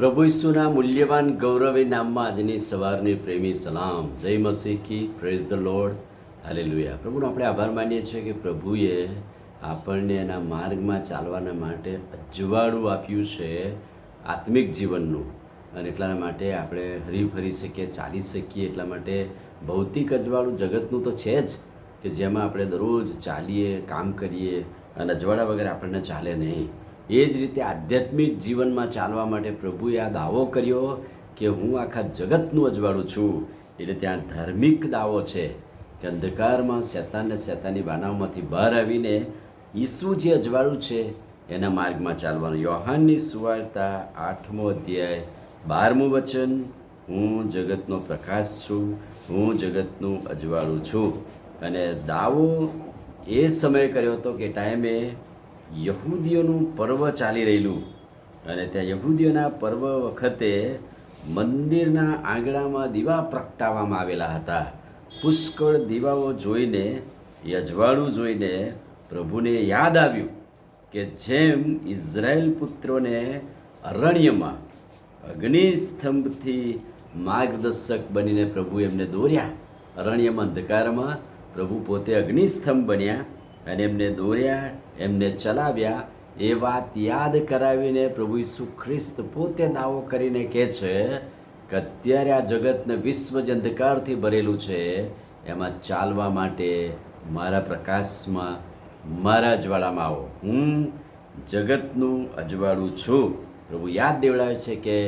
પ્રભુ ઈસુના મૂલ્યવાન ગૌરવી નામમાં આજની સવારની પ્રેમી સલામ. જય મસીહ કી, પ્રેઝ ધ લોર્ડ, હાલેલુયા. પ્રભુનો આપણે આભાર માનીએ છીએ કે પ્રભુએ આપણને એના માર્ગમાં ચાલવાના માટે અજવાળું આપ્યું છે આત્મિક જીવનનું, અને એટલા માટે આપણે હરીફરી શકીએ, ચાલી શકીએ. એટલા માટે ભૌતિક અજવાળું જગતનું તો છે જ, કે જેમાં આપણે દરરોજ ચાલીએ, કામ કરીએ, અને અજવાળા વગર આપણને ચાલે નહીં. એ જ રીતે આધ્યાત્મિક જીવનમાં ચાલવા માટે પ્રભુએ આ દાવો કર્યો કે હું આખા જગતનું અજવાળું છું. એટલે ત્યાં ધાર્મિક દાવો છે કે અંધકારમાં શેતાનને શેતાની વાનાઓમાંથી બહાર આવીને ઈસુ જે અજવાળું છે એના માર્ગમાં ચાલવાનું. યોહાનની સુવાર્તા 8મો અધ્યાય 12મું વચન, હું જગતનો પ્રકાશ છું, હું જગતનું અજવાળું છું. અને દાવો એ સમયે કર્યો હતો કે ટાઈમે યહૂદીઓનું પર્વ ચાલી રહેલું, અને ત્યાં યહૂદીઓના પર્વ વખતે મંદિરના આંગણામાં દીવા પ્રગટાવવામાં આવેલા હતા. પુષ્કળ દીવાઓ જોઈને, એ અજવાળું જોઈને પ્રભુને યાદ આવ્યું કે જેમ ઇઝરાયેલ પુત્રોને અરણ્યમાં અગ્નિસ્તંભથી માર્ગદર્શક બનીને પ્રભુ એમને દોર્યા, અરણ્યમાં અંધકારમાં પ્રભુ પોતે અગ્નિસ્તંભ બન્યા અને એમને દોર્યા, એમને ચલાવ્યા. એ વાત યાદ કરાવીને પ્રભુ ઈસુ ખ્રિસ્ત પોતે દાવો કરીને કહે છે કે અત્યારે આ જગતને વિશ્વ જે અંધકારથી ભરેલું છે એમાં ચાલવા માટે મારા પ્રકાશમાં, મારા અજવાળામાં આવો. હું જગતનું અજવાળું છું. પ્રભુ યાદ દેવડાવે છે કે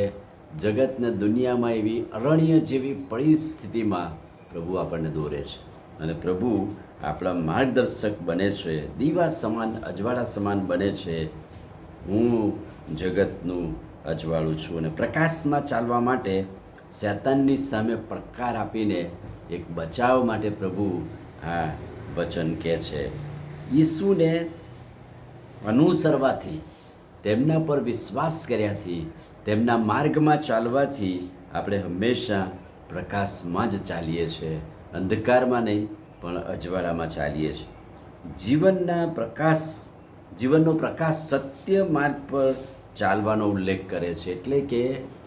જગતને દુનિયામાં એવી અરણ્ય જેવી પરિસ્થિતિમાં પ્રભુ આપણને દોરે છે, અને પ્રભુ આપણા માર્ગદર્શક બને છે, દીવા સમાન, અજવાળા સમાન બને છે. હું જગતનું અજવાળું છું. અને પ્રકાશમાં ચાલવા માટે શૈતાનની સામે પડકાર આપીને એક બચાવ માટે પ્રભુ આ વચન કહે છે. ઈસુને અનુસરવાથી, તેમના પર વિશ્વાસ કર્યાથી, તેમના માર્ગમાં ચાલવાથી આપણે હંમેશા પ્રકાશમાં જ ચાલીએ છીએ, અંધકારમાં નહીં પણ અજવાળામાં ચાલીએ છીએ. જીવનનો પ્રકાશ સત્ય માર્ગ પર ચાલવાનો ઉલ્લેખ કરે છે. એટલે કે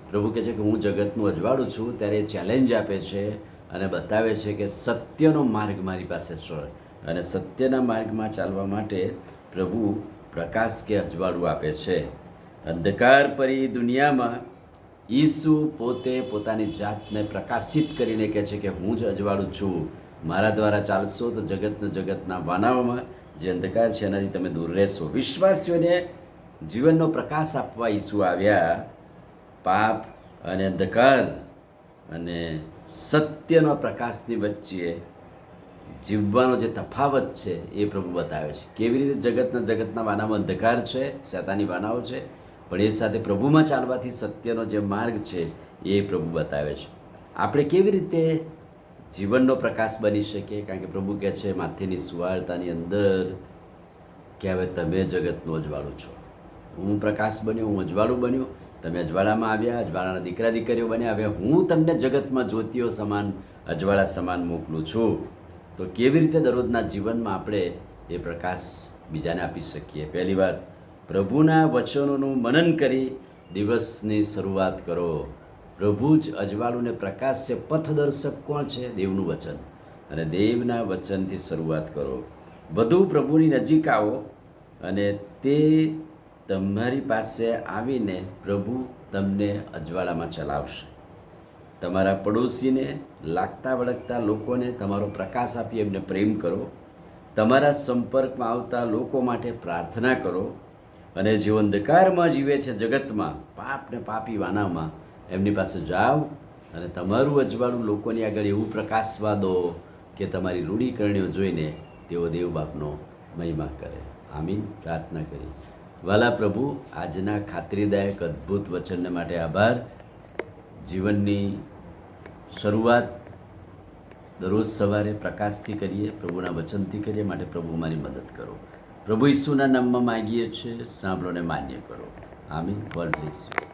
પ્રભુ કહે છે કે હું જગતનું અજવાળું છું, ત્યારે ચેલેન્જ આપે છે અને બતાવે છે કે સત્યનો માર્ગ મારી પાસે છે, અને સત્યના માર્ગમાં ચાલવા માટે પ્રભુ પ્રકાશ કે અજવાળું આપે છે. અંધકાર પરી દુનિયામાં ઈસુ પોતે પોતાની જાતને પ્રકાશિત કરીને કહે છે કે હું જ અજવાળું છું. મારા દ્વારા ચાલશો તો જગતના વાનાઓમાં જે અંધકાર છે એનાથી તમે દૂર રહેશો. વિશ્વાસીઓને જીવનનો પ્રકાશ આપવા ઈસુ આવ્યા. પાપ અને અંધકાર અને સત્યનો પ્રકાશની વચ્ચે જીવવાનો જે તફાવત છે એ પ્રભુ બતાવે છે. કેવી રીતે જગતના વાનામાં અંધકાર છે, શૈતાની વાનાઓ છે, પણ એ સાથે પ્રભુમાં ચાલવાથી સત્યનો જે માર્ગ છે એ પ્રભુ બતાવે છે. આપણે કેવી રીતે જીવનનો પ્રકાશ બની શકીએ? કારણ કે પ્રભુ કહે છે માથેની સુવાર્તાની અંદર કે હવે તમે જગતનું અજવાળું છો. હું પ્રકાશ બન્યો, હું અજવાળું બન્યો, તમે અજવાળામાં આવ્યા, અજવાળાના દીકરા દીકરીઓ બન્યા. હવે હું તમને જગતમાં જ્યોતિઓ સમાન, અજવાળા સમાન મોકલું છું. તો કેવી રીતે દરરોજના જીવનમાં આપણે એ પ્રકાશ બીજાને આપી શકીએ? પહેલી વાત, પ્રભુના વચનોનું મનન કરી દિવસની શરૂઆત કરો. પ્રભુ જ અજવાળું ને પ્રકાશ છે. પથદર્શક કોણ છે? દેવનું વચન. અને દેવના વચનથી શરૂઆત કરો. વધુ પ્રભુની નજીક આવો, અને તે તમારી પાસે આવીને પ્રભુ તમને અજવાળામાં ચલાવશે. તમારા પડોશીને, લાગતા વળગતા લોકોને તમારો પ્રકાશ આપી એમને પ્રેમ કરો. તમારા સંપર્કમાં આવતા લોકો માટે પ્રાર્થના કરો. અને જેઓ અંધકારમાં જીવે છે, જગતમાં, પાપ ને પાપી વાનામાં, એમની પાસે જાઓ અને તમારું અજવાળું લોકોની આગળ એવું પ્રકાશવા દો કે તમારી રૂઢિકરણીઓ જોઈને તેઓ દેવ બાપનો મહિમા કરે. આમીન. પ્રાર્થના કરી. વાલા પ્રભુ, આજના ખાતરીદાયક અદ્ભુત વચનને માટે આભાર. જીવનની શરૂઆત દરરોજ સવારે પ્રકાશથી કરીએ, પ્રભુના વચનથી કરીએ. માટે પ્રભુ મારી મદદ કરો. પ્રભુ ઈસુના નામમાં માગીએ છીએ, સાંભળો ને માન્ય કરો. આમીન. God bless you.